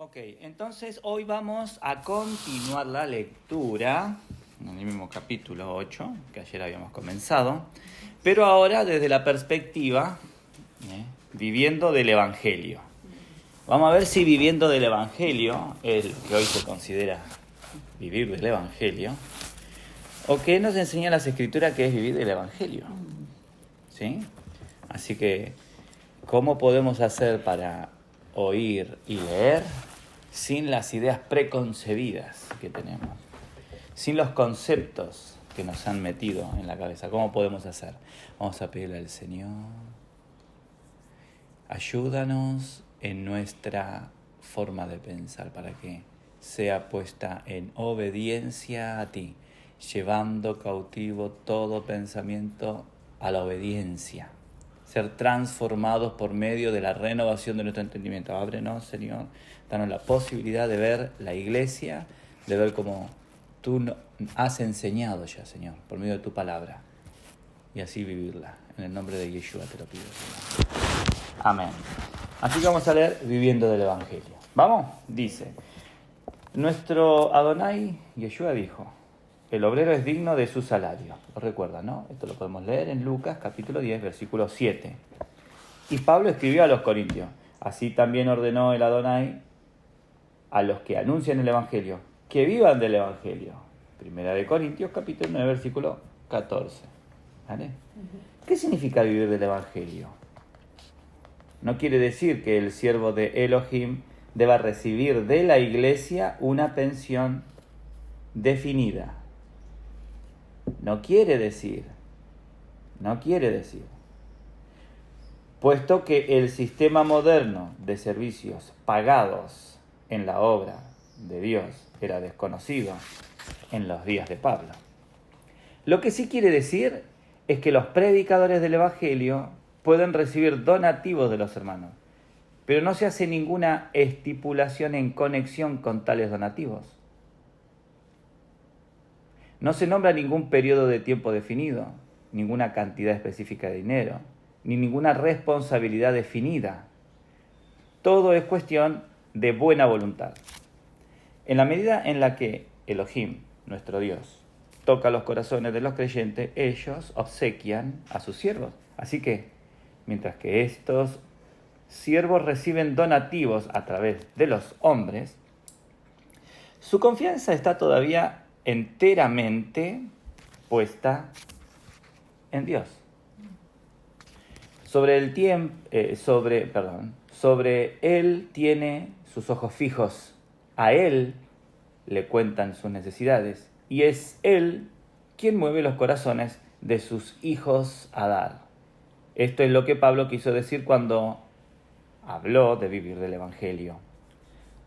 Ok, entonces hoy vamos a continuar la lectura en el mismo capítulo 8 que ayer habíamos comenzado, pero ahora desde la perspectiva viviendo del Evangelio. Vamos a ver si viviendo del Evangelio, el que hoy se considera vivir del Evangelio, o qué nos enseña las Escrituras que es vivir del Evangelio. ¿Sí? Así que, ¿cómo podemos hacer para oír y leer sin las ideas preconcebidas que tenemos? Sin los conceptos que nos han metido en la cabeza. ¿Cómo podemos hacer? Vamos a pedirle al Señor. Ayúdanos en nuestra forma de pensar para que sea puesta en obediencia a ti, llevando cautivo todo pensamiento a la obediencia. Ser transformados por medio de la renovación de nuestro entendimiento. Ábrenos, Señor, danos la posibilidad de ver la iglesia, de ver cómo tú has enseñado ya, Señor, por medio de tu palabra, y así vivirla. En el nombre de Yeshua te lo pido, Señor. Amén. Así que vamos a leer Viviendo del Evangelio. ¿Vamos? Dice, nuestro Adonai, Yeshua, dijo, el obrero es digno de su salario. Lo recuerdan, ¿no? Esto lo podemos leer en Lucas capítulo 10, versículo 7. Y Pablo escribió a los Corintios, así también ordenó el Adonai a los que anuncian el Evangelio, que vivan del Evangelio. Primera de Corintios capítulo 9, versículo 14. ¿Vale? ¿Qué significa vivir del Evangelio? No quiere decir que el siervo de Elohim deba recibir de la iglesia una pensión definida. No quiere decir. Puesto que el sistema moderno de servicios pagados en la obra de Dios era desconocido en los días de Pablo. Lo que sí quiere decir es que los predicadores del Evangelio pueden recibir donativos de los hermanos, pero no se hace ninguna estipulación en conexión con tales donativos. No se nombra ningún periodo de tiempo definido, ninguna cantidad específica de dinero, ni ninguna responsabilidad definida. Todo es cuestión de buena voluntad. En la medida en la que Elohim, nuestro Dios, toca los corazones de los creyentes, ellos obsequian a sus siervos. Así que, mientras que estos siervos reciben donativos a través de los hombres, su confianza está todavía enteramente puesta en Dios. Sobre él tiene sus ojos fijos, a él le cuentan sus necesidades, y es él quien mueve los corazones de sus hijos a dar. Esto es lo que Pablo quiso decir cuando habló de vivir del Evangelio.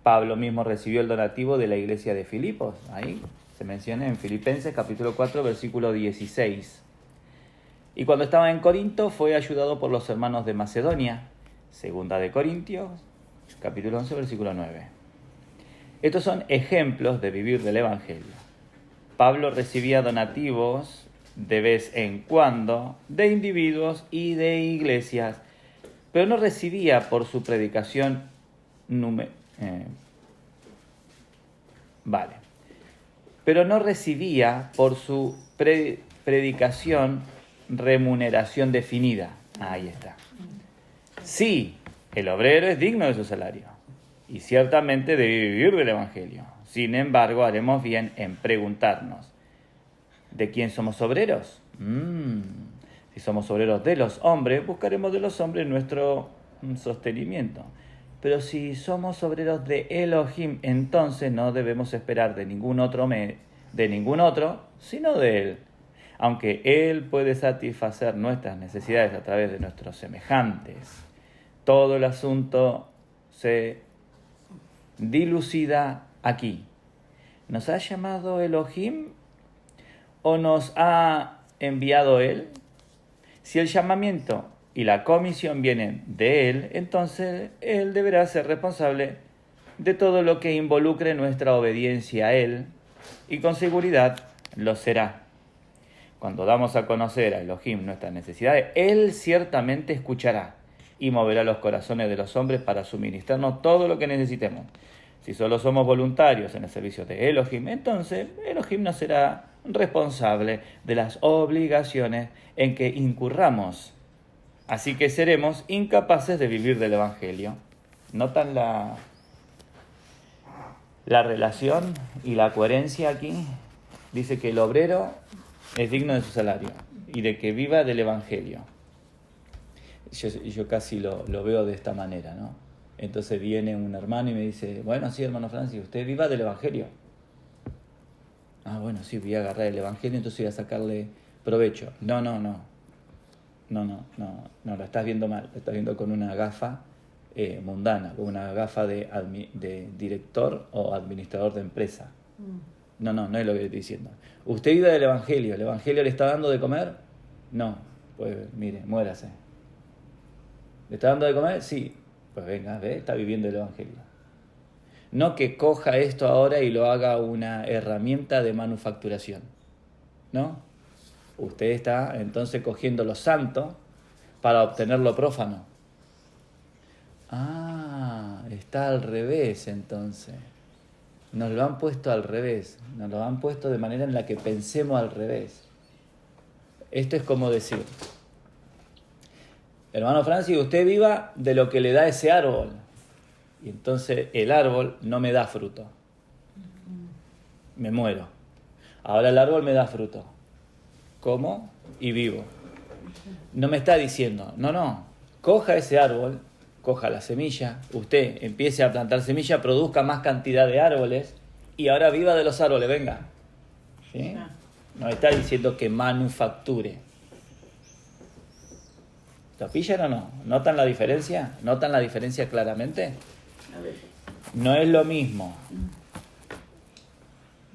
Pablo mismo recibió el donativo de la iglesia de Filipos. Ahí se menciona en Filipenses capítulo 4, versículo 16. Y cuando estaba en Corinto fue ayudado por los hermanos de Macedonia. Segunda de Corintios, capítulo 11, versículo 9. Estos son ejemplos de vivir del Evangelio. Pablo recibía donativos de vez en cuando de individuos y de iglesias, pero no recibía por su predicación pero no recibía por su predicación remuneración definida. Ahí está. Sí, el obrero es digno de su salario y ciertamente debe vivir del Evangelio. Sin embargo, haremos bien en preguntarnos, ¿de quién somos obreros? Si somos obreros de los hombres, buscaremos de los hombres nuestro sostenimiento. Pero si somos obreros de Elohim, entonces no debemos esperar de ningún otro, sino de Él. Aunque Él puede satisfacer nuestras necesidades a través de nuestros semejantes, todo el asunto se dilucida aquí. ¿Nos ha llamado Elohim o nos ha enviado Él? Si el llamamiento y la comisión vienen de Él, entonces Él deberá ser responsable de todo lo que involucre nuestra obediencia a Él, y con seguridad lo será. Cuando damos a conocer a Elohim nuestras necesidades, Él ciertamente escuchará y moverá los corazones de los hombres para suministrarnos todo lo que necesitemos. Si solo somos voluntarios en el servicio de Elohim, entonces Elohim no será responsable de las obligaciones en que incurramos. Así que seremos incapaces de vivir del Evangelio. ¿Notan la relación y la coherencia aquí? Dice que el obrero es digno de su salario y de que viva del Evangelio. Yo casi lo veo de esta manera, ¿no? Entonces viene un hermano y me dice, bueno, sí, hermano Francis, usted viva del Evangelio. Ah, bueno, sí, voy a agarrar el Evangelio, entonces voy a sacarle provecho. No, lo estás viendo mal, lo estás viendo con una gafa mundana, con una gafa de director o administrador de empresa. No es lo que estoy diciendo. ¿Usted vive del Evangelio? ¿El Evangelio le está dando de comer? No, pues mire, muérase. ¿Le está dando de comer? Sí. Pues venga, ve, está viviendo el Evangelio. No que coja esto ahora y lo haga una herramienta de manufacturación. ¿No? Usted está entonces cogiendo lo santo para obtener lo prófano. Ah, está al revés entonces. Nos lo han puesto al revés. Nos lo han puesto de manera en la que pensemos al revés. Esto es como decir, hermano Francis, usted viva de lo que le da ese árbol. Y entonces el árbol no me da fruto. Me muero. Ahora el árbol me da fruto. Como y vivo. No me está diciendo, no, coja ese árbol, coja la semilla, usted empiece a plantar semilla, produzca más cantidad de árboles y ahora viva de los árboles, venga. ¿Sí? No está diciendo que manufacture. ¿Lo pillan o no? ¿Notan la diferencia? ¿Notan la diferencia claramente? A ver. No es lo mismo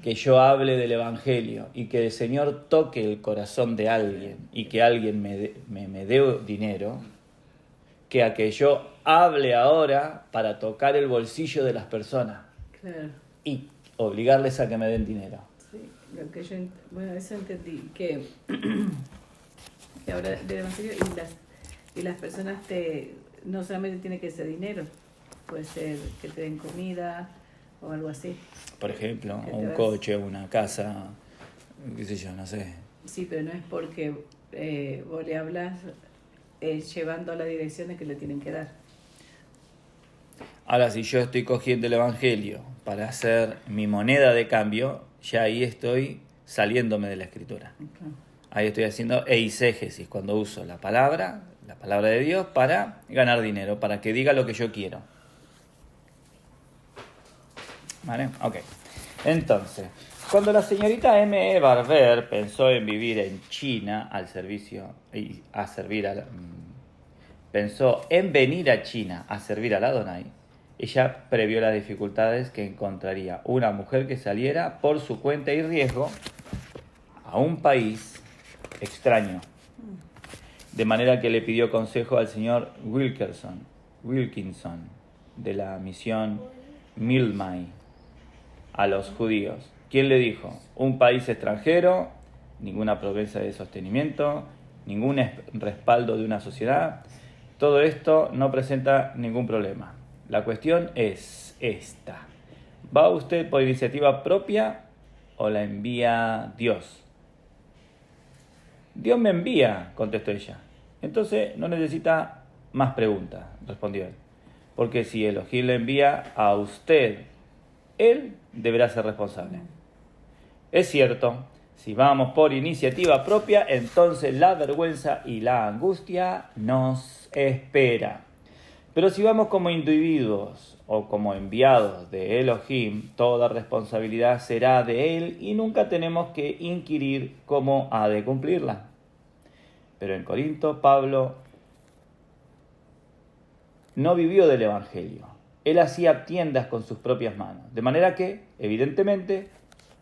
que yo hable del Evangelio y que el Señor toque el corazón de alguien y que alguien me dé dinero, que a que yo hable ahora para tocar el bolsillo de las personas. Claro. Y obligarles a que me den dinero. Sí, lo que yo eso entendí, que ahora del Evangelio y las personas no solamente tiene que ser dinero, puede ser que te den comida o algo así. Por ejemplo, un coche, una casa, qué sé yo, no sé. Sí, pero no es porque vos le hablas llevando a la dirección de que le tienen que dar. Ahora, si yo estoy cogiendo el Evangelio para hacer mi moneda de cambio, ya ahí estoy saliéndome de la Escritura. Okay. Ahí estoy haciendo eisegesis, cuando uso la palabra de Dios, para ganar dinero, para que diga lo que yo quiero. ¿Vale? Ok. Entonces, cuando la señorita M.E. Barber pensó en vivir en China pensó en venir a China a servir al Adonai, ella previó las dificultades que encontraría una mujer que saliera por su cuenta y riesgo a un país extraño. De manera que le pidió consejo al señor Wilkinson de la misión Milmay a los judíos. ¿Quién le dijo? Un país extranjero, ninguna promesa de sostenimiento, ningún respaldo de una sociedad. Todo esto no presenta ningún problema. La cuestión es esta. ¿Va usted por iniciativa propia o la envía Dios? Dios me envía, contestó ella. Entonces no necesita más preguntas, respondió él. Porque si Elohim le envía a usted, él deberá ser responsable. Es cierto, si vamos por iniciativa propia, entonces la vergüenza y la angustia nos espera. Pero si vamos como individuos o como enviados de Elohim, toda responsabilidad será de él y nunca tenemos que inquirir cómo ha de cumplirla. Pero en Corinto, Pablo no vivió del Evangelio. Él hacía tiendas con sus propias manos. De manera que, evidentemente,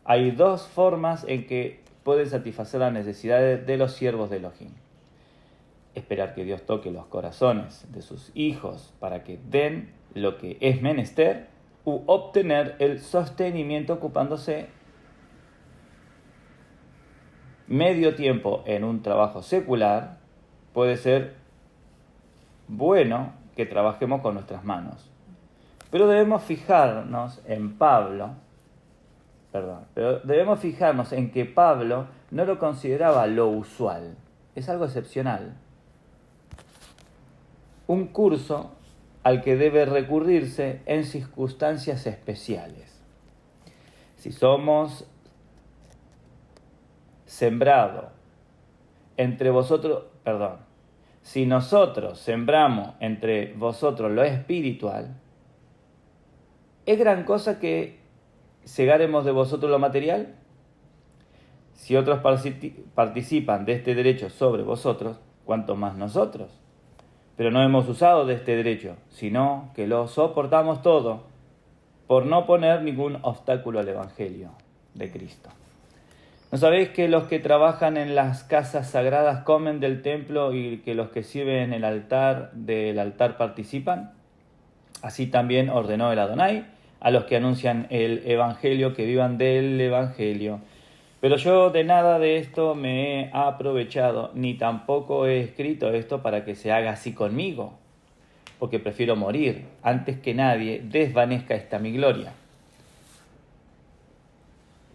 hay dos formas en que pueden satisfacer las necesidades de los siervos de Elohim. Esperar que Dios toque los corazones de sus hijos para que den lo que es menester, u obtener el sostenimiento ocupándose medio tiempo en un trabajo secular. Puede ser bueno que trabajemos con nuestras manos, Pero debemos fijarnos en pero debemos fijarnos en que Pablo no lo consideraba lo usual, es algo excepcional. Un curso al que debe recurrirse en circunstancias especiales. Si somos sembrado entre vosotros, si nosotros sembramos entre vosotros lo espiritual, ¿es gran cosa que segaremos de vosotros lo material? Si otros participan de este derecho sobre vosotros, cuanto más nosotros. Pero no hemos usado de este derecho, sino que lo soportamos todo por no poner ningún obstáculo al Evangelio de Cristo. ¿No sabéis que los que trabajan en las casas sagradas comen del templo y que los que sirven en del altar participan? Así también ordenó el Adonai a los que anuncian el Evangelio que vivan del Evangelio. Pero yo de nada de esto me he aprovechado, ni tampoco he escrito esto para que se haga así conmigo, porque prefiero morir antes que nadie desvanezca esta mi gloria.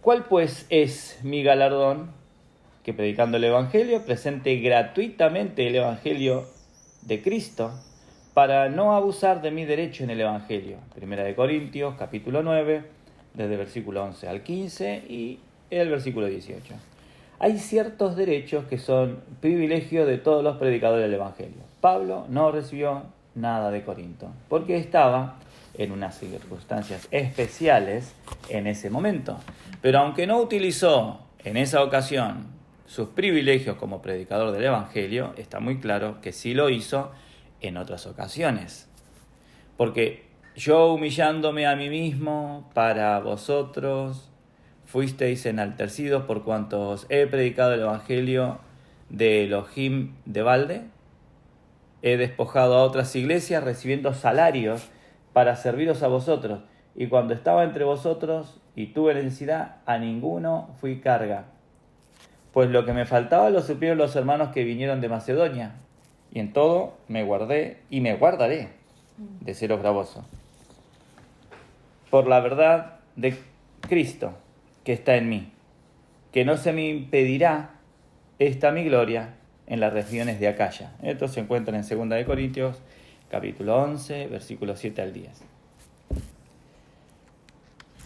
¿Cuál pues es mi galardón? Que predicando el Evangelio presente gratuitamente el Evangelio de Cristo, para no abusar de mi derecho en el Evangelio. 1 Corintios, capítulo 9, desde el versículo 11 al 15 y el versículo 18. Hay ciertos derechos que son privilegio de todos los predicadores del Evangelio. Pablo no recibió nada de Corinto, porque estaba en unas circunstancias especiales en ese momento. Pero aunque no utilizó en esa ocasión sus privilegios como predicador del Evangelio, está muy claro que sí lo hizo en otras ocasiones. Porque yo, humillándome a mí mismo para vosotros, fuisteis enaltecidos por cuanto os he predicado el Evangelio de Elohim de balde. He despojado a otras iglesias recibiendo salarios para serviros a vosotros. Y cuando estaba entre vosotros y tuve necesidad, a ninguno fui carga. Pues lo que me faltaba lo supieron los hermanos que vinieron de Macedonia. Y en todo me guardé y me guardaré de seros gravoso. Por la verdad de Cristo que está en mí, que no se me impedirá esta mi gloria en las regiones de Acaya. Esto se encuentra en 2 Corintios, capítulo 11, versículos 7 al 10.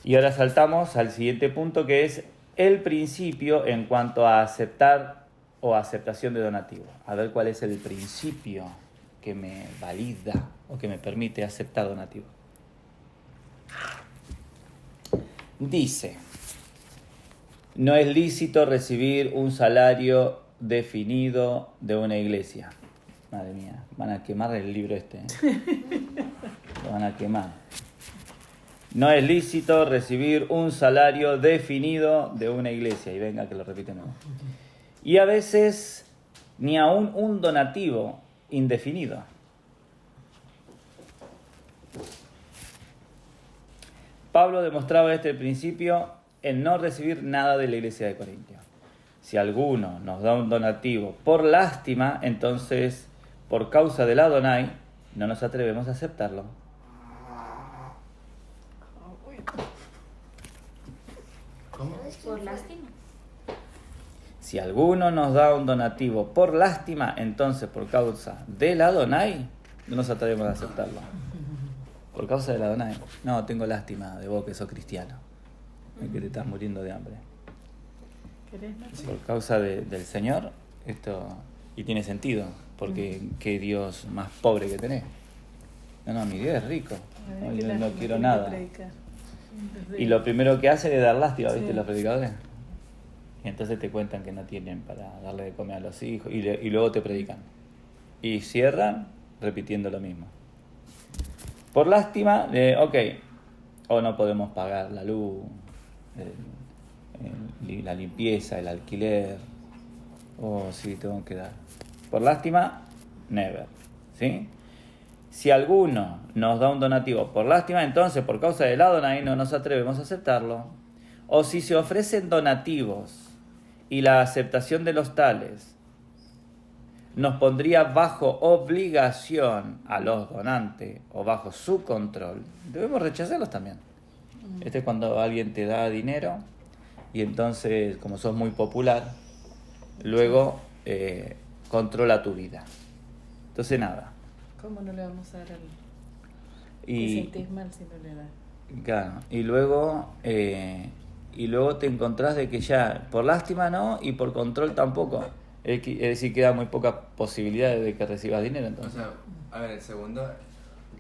Y ahora saltamos al siguiente punto, que es el principio en cuanto a aceptar o aceptación de donativo. A ver cuál es el principio que me valida o que me permite aceptar donativo. Dice: no es lícito recibir un salario definido de una iglesia. Madre mía, van a quemar el libro este, Lo van a quemar. No es lícito recibir un salario definido de una iglesia. Y venga que lo repiten. Y a veces ni aún un donativo indefinido. Pablo demostraba este principio en no recibir nada de la iglesia de Corintios. Si alguno nos da un donativo por lástima, entonces, por causa del Adonai, no nos atrevemos a aceptarlo. ¿Cómo? Por lástima. Si alguno nos da un donativo por lástima, entonces, por causa del Adonai, no nos atrevemos a aceptarlo. Por causa del Adonai. No, tengo lástima de vos que sos cristiano, que te estás muriendo de hambre. Por causa del Señor, esto, y tiene sentido, porque qué Dios más pobre que tenés. No, mi Dios es rico, yo no quiero nada. Y lo primero que hacen es dar lástima, ¿viste? Los predicadores. Y entonces te cuentan que no tienen para darle de comer a los hijos, y luego te predican. Y cierran repitiendo lo mismo. Por lástima, o no podemos pagar la luz, la limpieza, el alquiler, sí, tengo que dar. Por lástima, never, ¿sí? Si alguno nos da un donativo por lástima, entonces por causa del Adonai no nos atrevemos a aceptarlo. O si se ofrecen donativos y la aceptación de los tales nos pondría bajo obligación a los donantes o bajo su control, debemos rechazarlos también. Este es cuando alguien te da dinero y entonces, como sos muy popular, luego controla tu vida. Entonces nada. ¿Cómo no le vamos a dar algo? Y, te sentís mal si no le das. Claro, y luego te encontrás de que ya por lástima no y por control tampoco. Es decir, queda muy poca posibilidad de que recibas dinero. Entonces. O sea, a ver, el segundo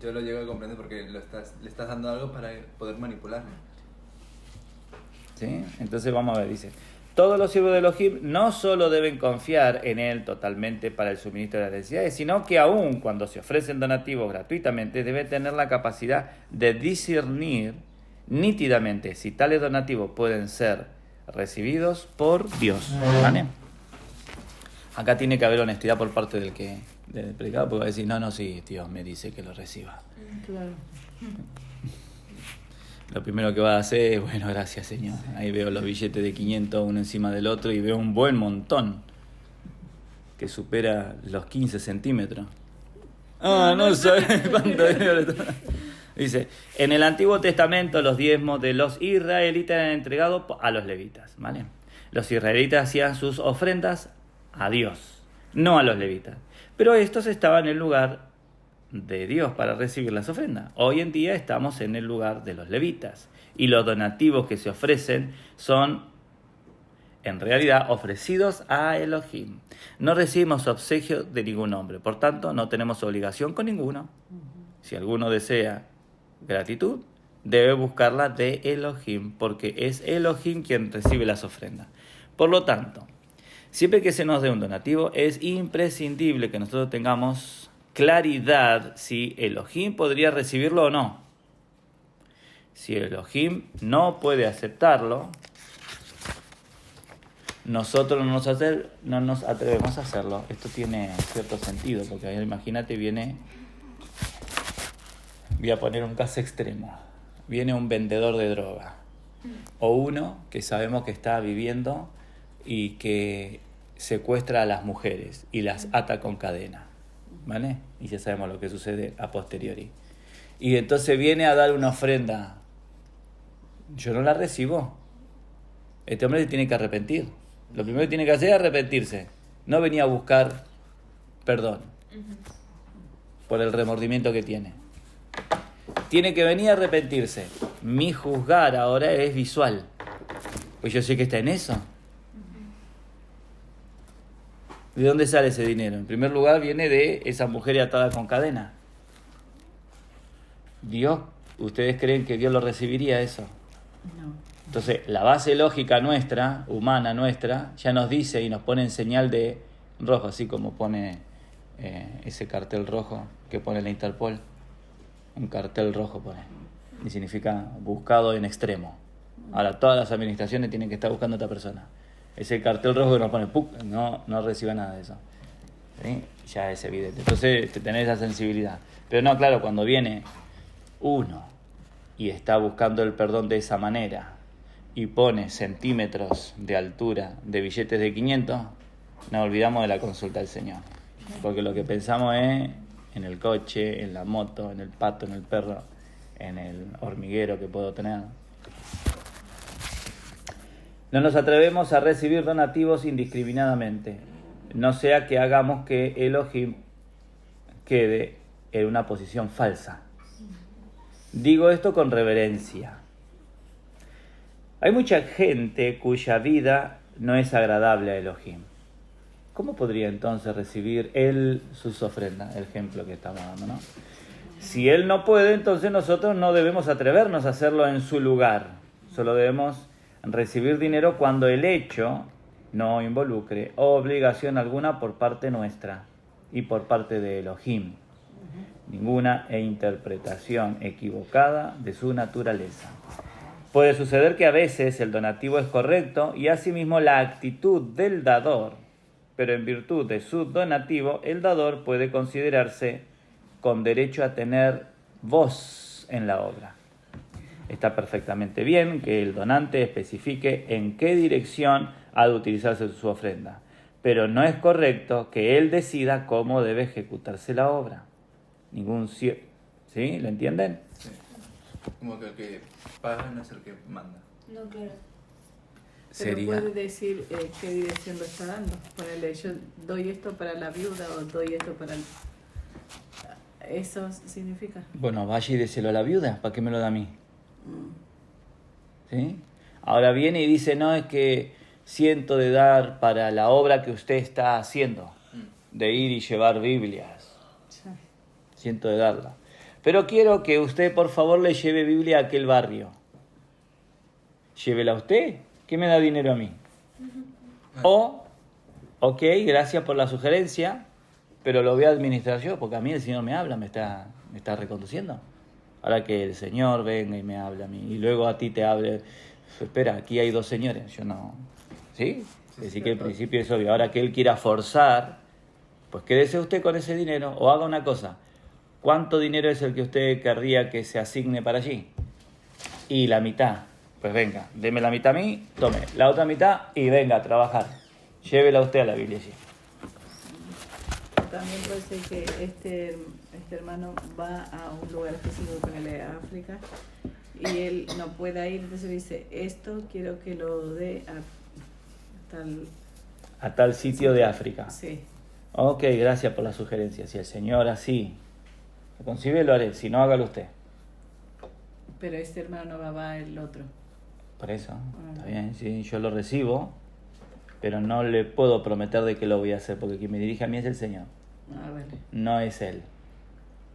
yo lo llego a comprender porque le estás dando algo para poder manipularlo. ¿Sí? Entonces vamos a ver, dice: todos los siervos de Elohim no solo deben confiar en él totalmente para el suministro de las necesidades, sino que aún cuando se ofrecen donativos gratuitamente, debe tener la capacidad de discernir nítidamente si tales donativos pueden ser recibidos por Dios. ¿Vale? Acá tiene que haber honestidad por parte del predicador, porque va a decir, no, sí, Dios me dice que lo reciba. Claro. Lo primero que va a hacer es, bueno, gracias Señor. Ahí veo los billetes de 500 uno encima del otro y veo un buen montón que supera los 15 centímetros. No sabes cuánto dinero. Dice, en el Antiguo Testamento los diezmos de los israelitas eran entregados a los levitas, ¿vale? Los israelitas hacían sus ofrendas a Dios, no a los levitas. Pero estos estaban en el lugar de Dios para recibir las ofrendas. Hoy en día estamos en el lugar de los levitas y los donativos que se ofrecen son en realidad ofrecidos a Elohim. No recibimos obsequio de ningún hombre, por tanto no tenemos obligación con ninguno. Si alguno desea gratitud, debe buscarla de Elohim, porque es Elohim quien recibe las ofrendas. Por lo tanto, siempre que se nos dé un donativo, es imprescindible que nosotros tengamos claridad si Elohim podría recibirlo o no. Si Elohim no puede aceptarlo, nosotros no nos atrevemos a hacerlo. Esto tiene cierto sentido, porque imagínate, voy a poner un caso extremo, viene un vendedor de droga, o uno que sabemos que está viviendo y que secuestra a las mujeres y las ata con cadena, ¿vale? Y ya sabemos lo que sucede a posteriori. Y entonces viene a dar una ofrenda. Yo no la recibo. Este hombre se tiene que arrepentir. Lo primero que tiene que hacer es arrepentirse. No venía a buscar perdón por el remordimiento que tiene. Tiene que venir a arrepentirse. Mi juzgar ahora es visual. Pues yo sé que está en eso. ¿De dónde sale ese dinero? En primer lugar viene de esa mujer atada con cadena. Dios, ¿ustedes creen que Dios lo recibiría eso? No. Entonces, la base lógica nuestra, humana nuestra, ya nos dice y nos pone en señal de rojo, así como pone ese cartel rojo que pone la Interpol. Un cartel rojo pone. Y significa buscado en extremo. Ahora, todas las administraciones tienen que estar buscando a esta persona. Ese cartel rojo que nos pone, ¡puc!, no reciba nada de eso. ¿Sí? Ya es evidente. Entonces, tenés esa sensibilidad. Pero no, claro, cuando viene uno y está buscando el perdón de esa manera y pone centímetros de altura de billetes de 500, nos olvidamos de la consulta del Señor. Porque lo que pensamos es en el coche, en la moto, en el pato, en el perro, en el hormiguero que puedo tener. No nos atrevemos a recibir donativos indiscriminadamente, no sea que hagamos que Elohim quede en una posición falsa. Digo esto con reverencia. Hay mucha gente cuya vida no es agradable a Elohim. ¿Cómo podría entonces recibir él sus ofrendas? El ejemplo que estamos dando, ¿no? Si él no puede, entonces nosotros no debemos atrevernos a hacerlo en su lugar. Solo debemos recibir dinero cuando el hecho no involucre obligación alguna por parte nuestra y por parte de Elohim. Ninguna interpretación equivocada de su naturaleza. Puede suceder que a veces el donativo es correcto y asimismo la actitud del dador, pero en virtud de su donativo, el dador puede considerarse con derecho a tener voz en la obra. Está perfectamente bien que el donante especifique en qué dirección ha de utilizarse su ofrenda, pero no es correcto que él decida cómo debe ejecutarse la obra. Ningún siervo. ¿Sí? ¿Lo entienden? Sí. Como que el que paga no es el que manda. No, claro. Pero puede decir qué dirección lo está dando. Ponele, yo doy esto para la viuda o doy esto para el... ¿Eso significa? Bueno, vaya y déselo a la viuda, ¿para qué me lo da a mí? ¿Sí? Ahora viene y dice, no, es que siento de dar para la obra que usted está haciendo, de ir y llevar Biblias. Sí. Siento de darla. Pero quiero que usted, por favor, le lleve Biblia a aquel barrio. Llévela usted, que me da dinero a mí. O, ok, gracias por la sugerencia, pero lo voy a administrar yo, porque a mí el Señor me habla, me está reconduciendo. Ahora que el Señor venga y me habla a mí, y luego a ti te hable, espera, aquí hay dos señores, yo no... ¿Sí? Así que el principio es obvio. Ahora que Él quiera forzar, pues quédese usted con ese dinero, o haga una cosa. ¿Cuánto dinero es el que usted querría que se asigne para allí? Y la mitad. Pues venga, deme la mitad a mí, tome la otra mitad y venga a trabajar. Llévela usted a la Biblia allí. También puede ser que este hermano va a un lugar específico, ponele a África, y él no pueda ir, entonces dice, esto quiero que lo dé a tal sitio de África. Sí. Ok, gracias por la sugerencia. Si el Señor así lo concibe, lo haré. Si no, hágalo usted. Pero este hermano no va el otro. Por eso, está bien, sí, yo lo recibo, pero no le puedo prometer de que lo voy a hacer, porque quien me dirige a mí es el Señor. Vale. No es Él.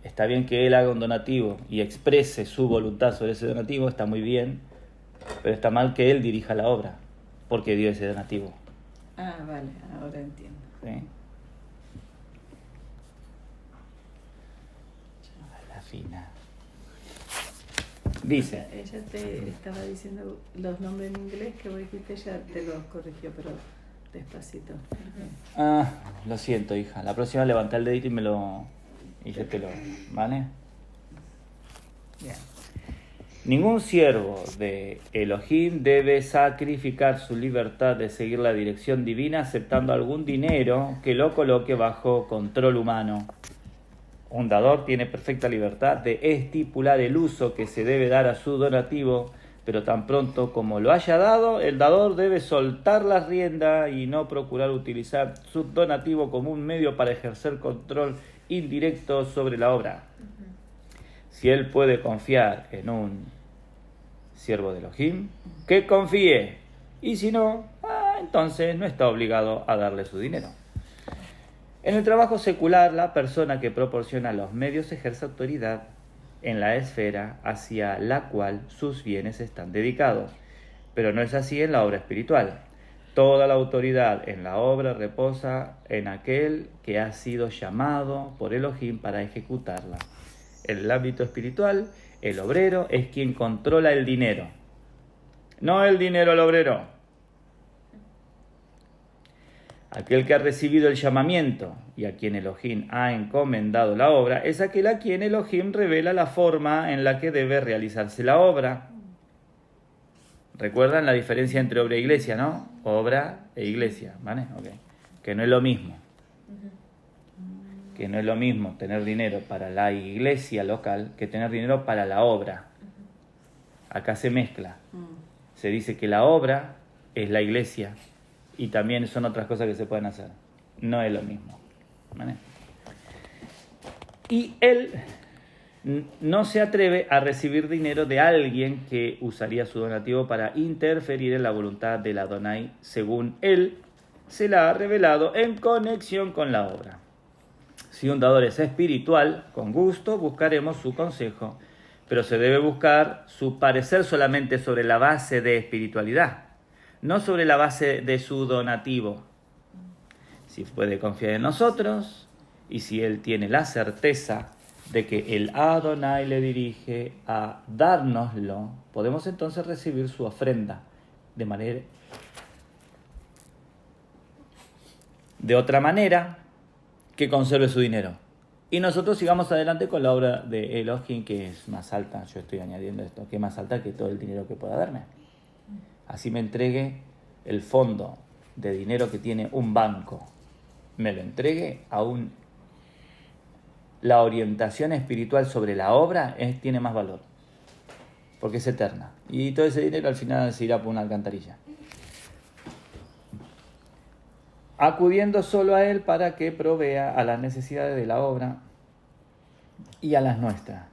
Está bien que Él haga un donativo y exprese su voluntad sobre ese donativo, está muy bien, pero está mal que Él dirija la obra, porque dio ese donativo. Ah, vale, ahora entiendo. ¿Sí? La fina. Dice. Ella te estaba diciendo los nombres en inglés que vos dijiste, ella te los corrigió, pero despacito. Ah, lo siento, hija. La próxima levanta el dedito y yo te lo... ¿Vale? Bien. Ningún siervo de Elohim debe sacrificar su libertad de seguir la dirección divina aceptando algún dinero que lo coloque bajo control humano. Un dador tiene perfecta libertad de estipular el uso que se debe dar a su donativo, pero tan pronto como lo haya dado, el dador debe soltar las riendas y no procurar utilizar su donativo como un medio para ejercer control indirecto sobre la obra. Si él puede confiar en un siervo de Elohim, que confíe, y si no, entonces no está obligado a darle su dinero. En el trabajo secular, la persona que proporciona los medios ejerce autoridad en la esfera hacia la cual sus bienes están dedicados, pero no es así en la obra espiritual. Toda la autoridad en la obra reposa en aquel que ha sido llamado por Elohim para ejecutarla. En el ámbito espiritual, el obrero es quien controla el dinero, no el dinero el obrero. Aquel que ha recibido el llamamiento y a quien Elohim ha encomendado la obra es aquel a quien Elohim revela la forma en la que debe realizarse la obra. ¿Recuerdan la diferencia entre obra e iglesia, no? Obra e iglesia, ¿vale? Okay. Que no es lo mismo. Que no es lo mismo tener dinero para la iglesia local que tener dinero para la obra. Acá se mezcla. Se dice que la obra es la iglesia y también son otras cosas que se pueden hacer. No es lo mismo. ¿Vale? Y él no se atreve a recibir dinero de alguien que usaría su donativo para interferir en la voluntad del Adonai, según él se la ha revelado en conexión con la obra. Si un dador es espiritual, con gusto buscaremos su consejo, pero se debe buscar su parecer solamente sobre la base de espiritualidad, no sobre la base de su donativo. Si puede confiar en nosotros y si él tiene la certeza de que el Adonai le dirige a dárnoslo, podemos entonces recibir su ofrenda de otra manera que conserve su dinero. Y nosotros sigamos adelante con la obra de Elohim, que es más alta. Yo estoy añadiendo esto, que es más alta que todo el dinero que pueda darme. Así me entregue el fondo de dinero que tiene un banco me lo entregue, aún la orientación espiritual sobre la obra tiene más valor, porque es eterna. Y todo ese dinero al final se irá por una alcantarilla. Acudiendo solo a Él para que provea a las necesidades de la obra y a las nuestras.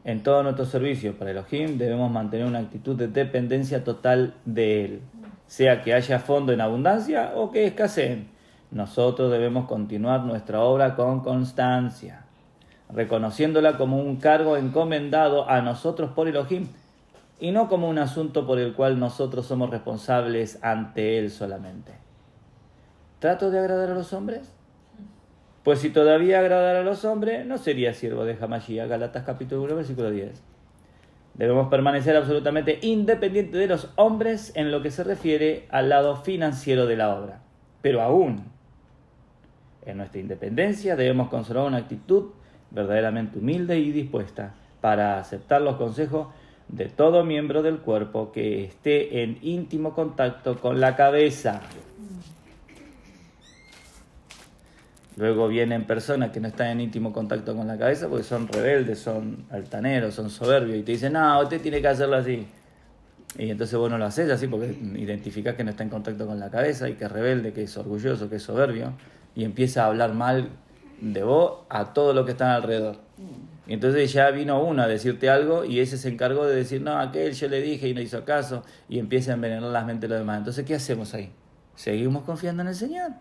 En todo nuestro servicio para Elohim debemos mantener una actitud de dependencia total de Él, sea que haya fondo en abundancia o que escaseen. Nosotros debemos continuar nuestra obra con constancia, reconociéndola como un cargo encomendado a nosotros por Elohim y no como un asunto por el cual nosotros somos responsables ante Él solamente. ¿Trato de agradar a los hombres? Pues si todavía agradara a los hombres, no sería siervo de Hamashiach. Gálatas capítulo 1, versículo 10. Debemos permanecer absolutamente independientes de los hombres en lo que se refiere al lado financiero de la obra. Pero aún en nuestra independencia debemos conservar una actitud verdaderamente humilde y dispuesta para aceptar los consejos de todo miembro del cuerpo que esté en íntimo contacto con la cabeza. Luego vienen personas que no están en íntimo contacto con la cabeza porque son rebeldes, son altaneros, son soberbios y te dicen, no, usted tiene que hacerlo así. Y entonces vos no lo haces así porque identificás que no está en contacto con la cabeza y que es rebelde, que es orgulloso, que es soberbio y empieza a hablar mal de vos a todo lo que están alrededor. Y entonces ya vino uno a decirte algo y ese se encargó de decir, no, aquel yo le dije y no hizo caso y empieza a envenenar las mentes de los demás. Entonces, ¿qué hacemos ahí? ¿Seguimos confiando en el Señor?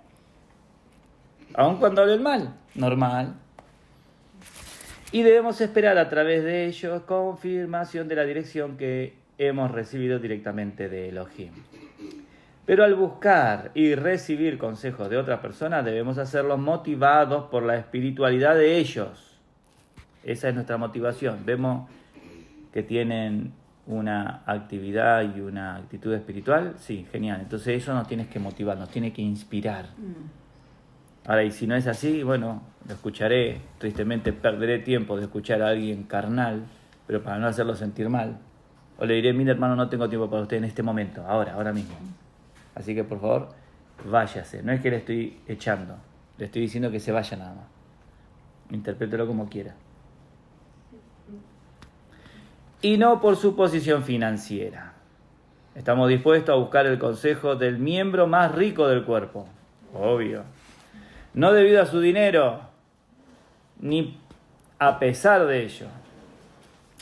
Aun cuando hablen mal, normal. Y debemos esperar a través de ellos confirmación de la dirección que hemos recibido directamente de Elohim. Pero al buscar y recibir consejos de otras personas, debemos hacerlos motivados por la espiritualidad de ellos. Esa es nuestra motivación. Vemos que tienen una actividad y una actitud espiritual. Sí, genial. Entonces eso nos tiene que motivar, nos tiene que inspirar. Ahora, y si no es así, bueno, lo escucharé, tristemente perderé tiempo de escuchar a alguien carnal, pero para no hacerlo sentir mal. O le diré, mire hermano, no tengo tiempo para usted en este momento, ahora mismo. Así que por favor, váyase. No es que le estoy echando, le estoy diciendo que se vaya nada más. Interprételo como quiera. Y no por su posición financiera. Estamos dispuestos a buscar el consejo del miembro más rico del cuerpo. Obvio. No debido a su dinero, ni a pesar de ello.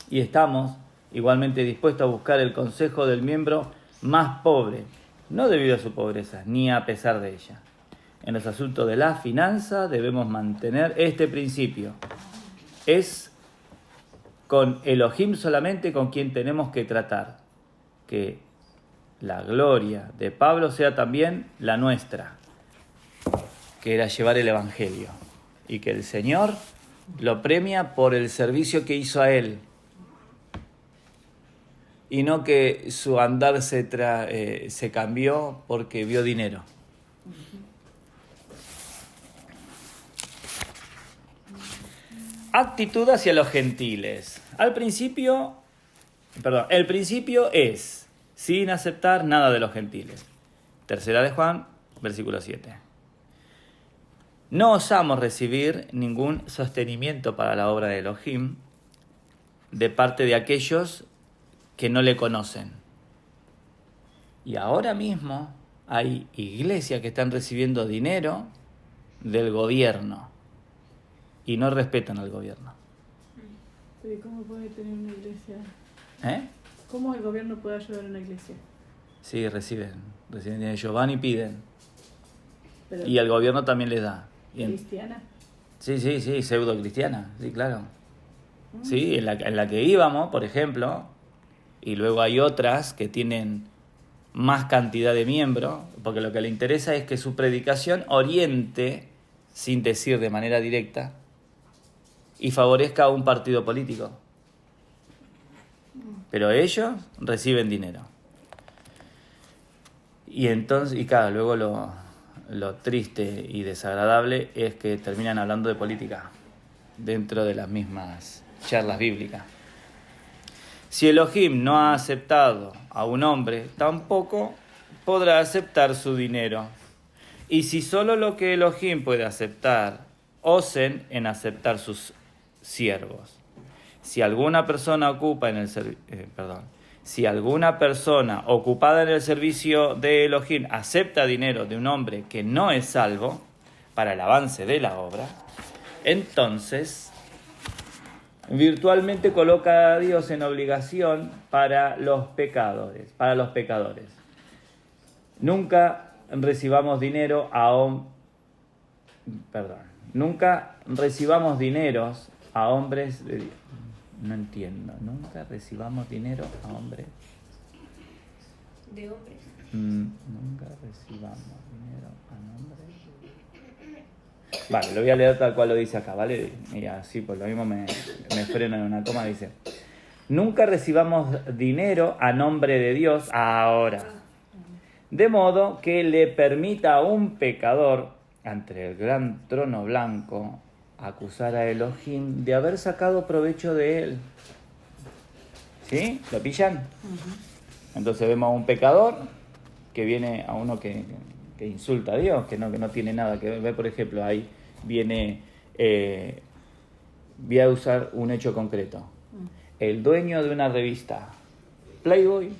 Y estamos igualmente dispuestos a buscar el consejo del miembro más pobre, no debido a su pobreza, ni a pesar de ella. En los asuntos de la finanza debemos mantener este principio. Es con Elohim solamente con quien tenemos que tratar. Que la gloria de Pablo sea también la nuestra, que era llevar el Evangelio, y que el Señor lo premia por el servicio que hizo a él, y no que su andar se cambió porque vio dinero. Actitud hacia los gentiles. El principio es sin aceptar nada de los gentiles. Tercera de Juan, versículo 7. No osamos recibir ningún sostenimiento para la obra de Elohim de parte de aquellos que no le conocen. Y ahora mismo hay iglesias que están recibiendo dinero del gobierno y no respetan al gobierno. ¿Pero cómo puede tener una iglesia? ¿Eh? ¿Cómo el gobierno puede ayudar a una iglesia? Sí, reciben dinero. Ellos van y piden. Pero, y el gobierno también les da. ¿cristiana? Sí, pseudo cristiana, sí, claro. Sí, en la que íbamos, por ejemplo, y luego hay otras que tienen más cantidad de miembros, porque lo que le interesa es que su predicación oriente, sin decir de manera directa, y favorezca a un partido político. Pero ellos reciben dinero. Y entonces, y claro, luego lo triste y desagradable es que terminan hablando de política dentro de las mismas charlas bíblicas. Si Elohim no ha aceptado a un hombre, tampoco podrá aceptar su dinero. Y si solo lo que Elohim puede aceptar, osen en aceptar sus siervos. Si alguna persona ocupada en el servicio de Elohim acepta dinero de un hombre que no es salvo para el avance de la obra, entonces virtualmente coloca a Dios en obligación para los pecadores. Nunca recibamos dinero nunca recibamos dineros a hombres de Dios. No entiendo. Nunca recibamos dinero a hombres de hombres. Nunca recibamos dinero a hombres. Vale, lo voy a leer tal cual lo dice acá, ¿vale? Y así por lo mismo me freno en una coma. Dice: nunca recibamos dinero a nombre de Dios ahora, de modo que le permita a un pecador ante el gran trono blanco acusar a Elohim de haber sacado provecho de él. ¿Sí? ¿Lo pillan? Uh-huh. Entonces vemos a un pecador que viene a uno que insulta a Dios, que no tiene nada que ver. Ve, por ejemplo, ahí viene, voy a usar un hecho concreto. El dueño de una revista Playboy,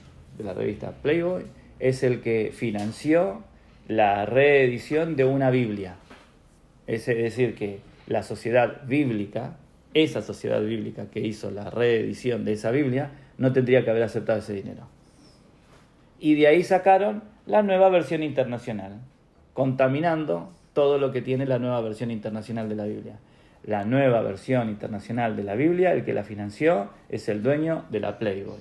es el que financió la reedición de una Biblia. Es decir, que la sociedad bíblica, esa sociedad bíblica que hizo la reedición de esa Biblia, no tendría que haber aceptado ese dinero. Y de ahí sacaron la nueva versión internacional, contaminando todo lo que tiene la nueva versión internacional de la Biblia. La nueva versión internacional de la Biblia, el que la financió, es el dueño de la Playboy.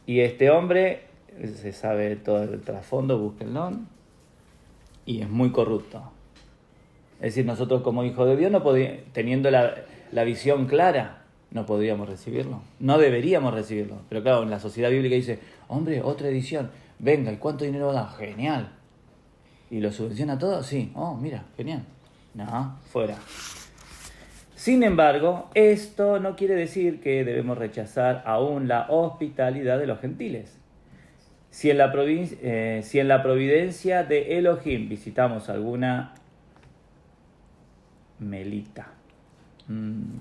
Y este hombre, se sabe todo el trasfondo, búsquenlo, y es muy corrupto. Es decir, nosotros como hijos de Dios, teniendo la visión clara, no podríamos recibirlo. No deberíamos recibirlo. Pero claro, en la sociedad bíblica dice: hombre, otra edición, venga, ¿y cuánto dinero da? Genial. ¿Y lo subvenciona todo? Sí. Oh, mira, genial. No, fuera. Sin embargo, esto no quiere decir que debemos rechazar aún la hospitalidad de los gentiles. Si en la providencia de Elohim visitamos alguna melita.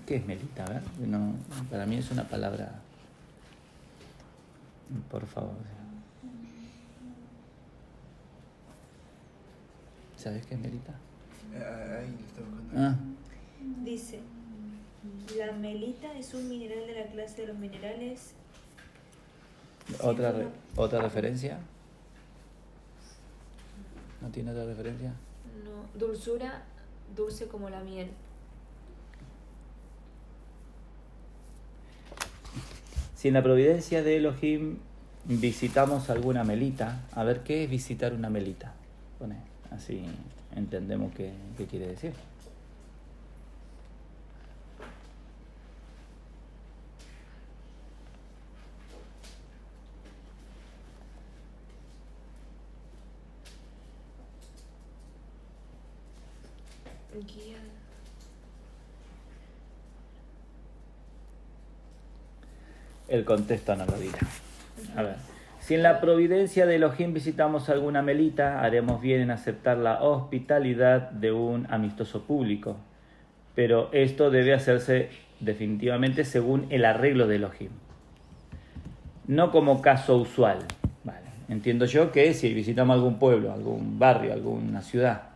¿Qué es melita? A ver, no, para mí es una palabra. Por favor. ¿Sabes qué es melita? Ahí lo estoy buscando. Dice: la melita es un mineral de la clase de los minerales. ¿Otra referencia? ¿No tiene otra referencia? No, dulzura, dulce como la miel. Si en la providencia de Elohim visitamos alguna melita, a ver, ¿qué es visitar una melita? Pone, así entendemos qué quiere decir. Guía. El contexto no lo dirá. A ver, si en la providencia de Elohim visitamos alguna melita, haremos bien en aceptar la hospitalidad de un amistoso público. Pero esto debe hacerse definitivamente según el arreglo de Elohim, no como caso usual. Vale. Entiendo yo que si visitamos algún pueblo, algún barrio, alguna ciudad,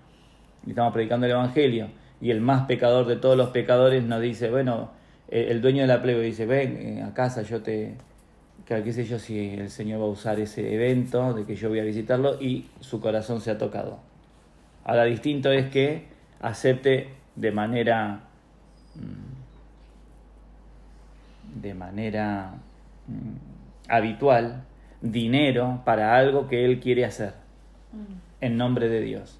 y estamos predicando el Evangelio, y el más pecador de todos los pecadores nos dice, bueno, el dueño de la Playboy dice, ven a casa, qué sé yo si el Señor va a usar ese evento de que yo voy a visitarlo, y su corazón se ha tocado. Ahora, distinto es que acepte de manera habitual dinero para algo que él quiere hacer en nombre de Dios.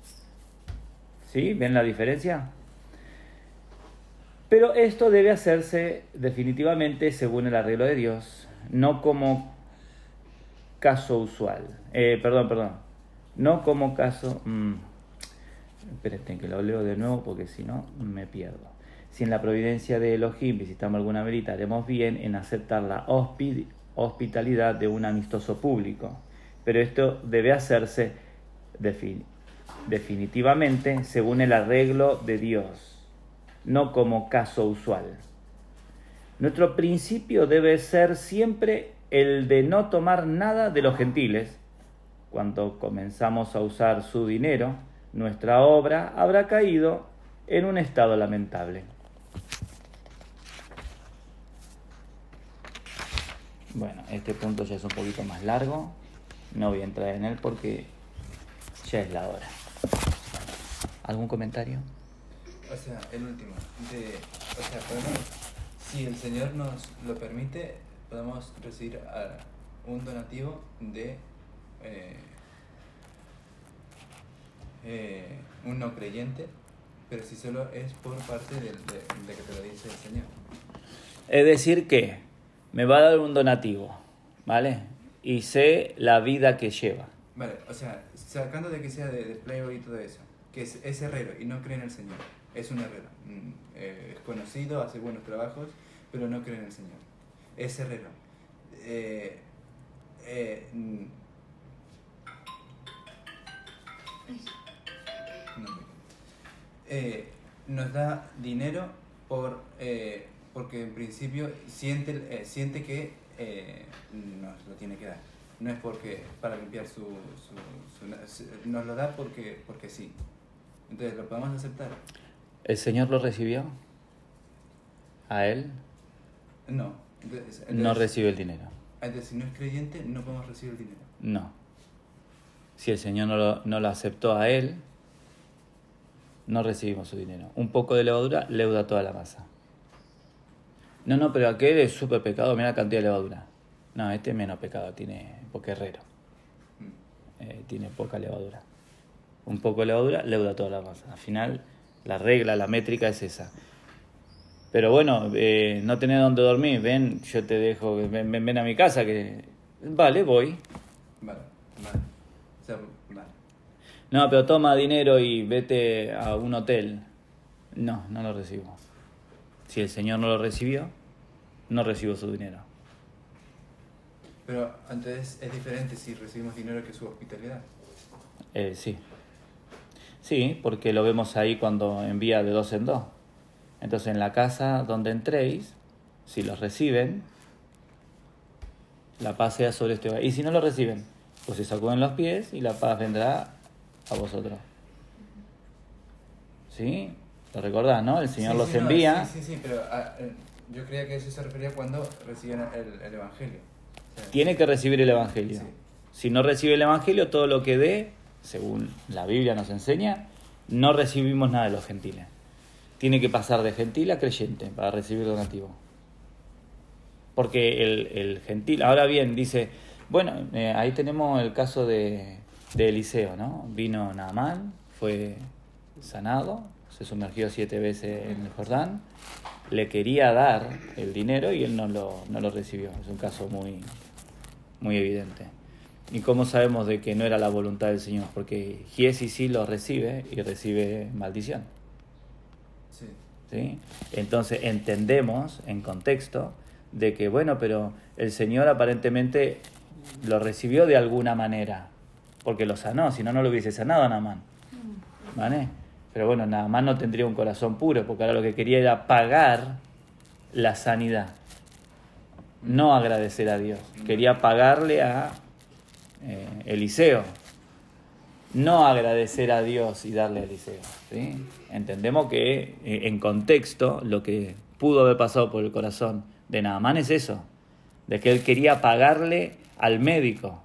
¿Sí? ¿Ven la diferencia? Pero esto debe hacerse definitivamente según el arreglo de Dios, no como caso usual. No como caso... Esperen que lo leo de nuevo porque si no me pierdo. Si en la providencia de Elohim visitamos alguna melita, haremos bien en aceptar la hospitalidad de un amistoso público. pero esto debe hacerse definitivamente según el arreglo de Dios, no como caso usual. Nuestro principio debe ser siempre el de no tomar nada de los gentiles. Cuando comenzamos a usar su dinero, nuestra obra habrá caído en un estado lamentable. Bueno, este punto ya es un poquito más largo. No voy a entrar en él porque ya es la hora. ¿Algún comentario? O sea, el último. Podemos, si el Señor nos lo permite, podemos recibir un donativo de un no creyente, pero si solo es por parte de que te lo dice el Señor. Es decir que me va a dar un donativo, ¿vale? Y sé la vida que lleva. Vale, o sea, sacando de que sea de Playboy y todo eso, que es herrero y no cree en el Señor, es un herrero, es conocido, hace buenos trabajos, pero no cree en el Señor, es herrero. Nos da dinero porque en principio siente que nos lo tiene que dar. No es porque para limpiar nos lo da porque sí. Entonces, ¿lo podemos aceptar? ¿El Señor lo recibió? ¿A él? No. No recibe el dinero. Entonces, si no es creyente, no podemos recibir el dinero. No. Si el Señor no lo aceptó a él, no recibimos su dinero. Un poco de levadura leuda toda la masa. No, pero aquel es súper pecado, mira la cantidad de levadura. No, este es menos pecado, porque es herrero. Tiene poca levadura. Un poco de levadura leuda toda la masa. Al final, la regla, la métrica es esa. Pero bueno, no tenés dónde dormir, ven, yo te dejo, ven a mi casa, que vale, voy. Vale. O sea, vale. No, pero toma dinero y vete a un hotel. No lo recibo. Si el Señor no lo recibió, no recibo su dinero. Pero entonces es diferente si recibimos dinero que su hospitalidad. Sí. Sí, porque lo vemos ahí cuando envía de 2 en 2. Entonces en la casa donde entréis, si los reciben, la paz sea sobre este hogar. Y si no lo reciben, pues se sacuden los pies y la paz vendrá a vosotros. ¿Sí? ¿Lo recordás, no? El Señor los envía. Sí, pero yo creía que eso se refería cuando reciben el Evangelio. O sea, tiene que recibir el Evangelio. Sí. Si no recibe el Evangelio, todo lo que dé, según la Biblia nos enseña, no recibimos nada de los gentiles. Tiene que pasar de gentil a creyente para recibir donativo. Porque el gentil, ahora bien, dice, bueno, ahí tenemos el caso de Eliseo, ¿no? Vino Naamán, fue sanado, se sumergió 7 veces en el Jordán, le quería dar el dinero y él no lo recibió. Es un caso muy, muy evidente. ¿Y cómo sabemos de que no era la voluntad del Señor? Porque Giesi sí lo recibe y recibe maldición. ¿Sí? Entonces entendemos en contexto de que, bueno, pero el Señor aparentemente lo recibió de alguna manera, porque lo sanó, si no, no lo hubiese sanado a Naamán. ¿Vale? Pero bueno, Naamán no tendría un corazón puro, porque ahora lo que quería era pagar la sanidad, no agradecer a Dios. Quería pagarle a Eliseo, no agradecer a Dios y darle a Eliseo. ¿Sí? Entendemos que en contexto lo que pudo haber pasado por el corazón de Naamán es eso, de que él quería pagarle al médico,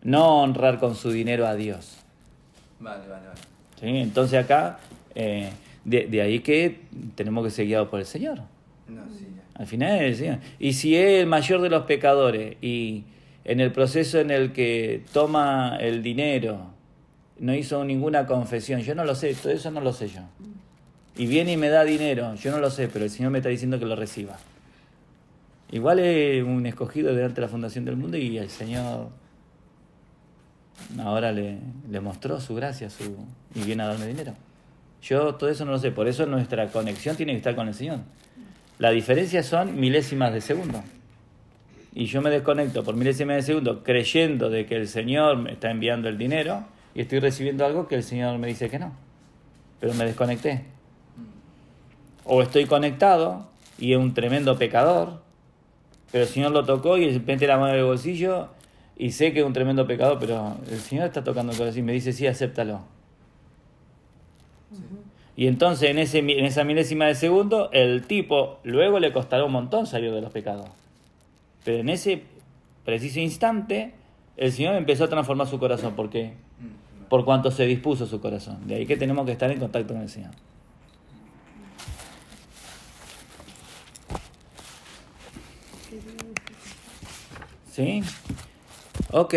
no honrar con su dinero a Dios. Vale. ¿Sí? Entonces acá, de ahí que tenemos que ser guiados por el Señor. No, sí, ya. Al final es el Señor. Y si es el mayor de los pecadores y en el proceso en el que toma el dinero no hizo ninguna confesión, yo no lo sé, todo eso no lo sé yo. Y viene y me da dinero, yo no lo sé, pero el Señor me está diciendo que lo reciba. Igual es un escogido delante de la fundación del mundo y el Señor ahora le mostró su gracia y viene a darme dinero. Yo todo eso no lo sé, por eso nuestra conexión tiene que estar con el Señor. La diferencia son milésimas de segundo. y yo me desconecto por milésimas de segundo creyendo de que el Señor me está enviando el dinero y estoy recibiendo algo que el Señor me dice que no, pero me desconecté. O estoy conectado y es un tremendo pecador, pero el Señor lo tocó y mete la mano en el bolsillo y sé que es un tremendo pecador, pero el Señor está tocando el corazón y me dice, sí, acéptalo. Y entonces en esa milésima de segundo, el tipo luego le costará un montón salir de los pecados. Pero en ese preciso instante, el Señor empezó a transformar su corazón. ¿Por qué? Por cuanto se dispuso su corazón. De ahí que tenemos que estar en contacto con el Señor. ¿Sí? Ok.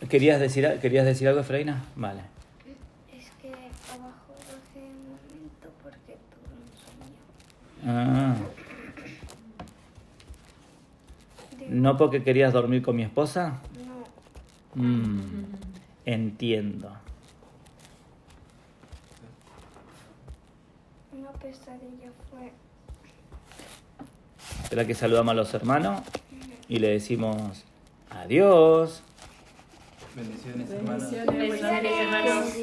¿Querías decir algo, Efraína? Vale. Es que abajo bajé un momento porque tuve un sueño. Ah. ¿No porque querías dormir con mi esposa? No. Entiendo. Una pesadilla fue. Espera que saludamos a los hermanos y le decimos adiós. Bendiciones, hermanos. Bendiciones, hermanos.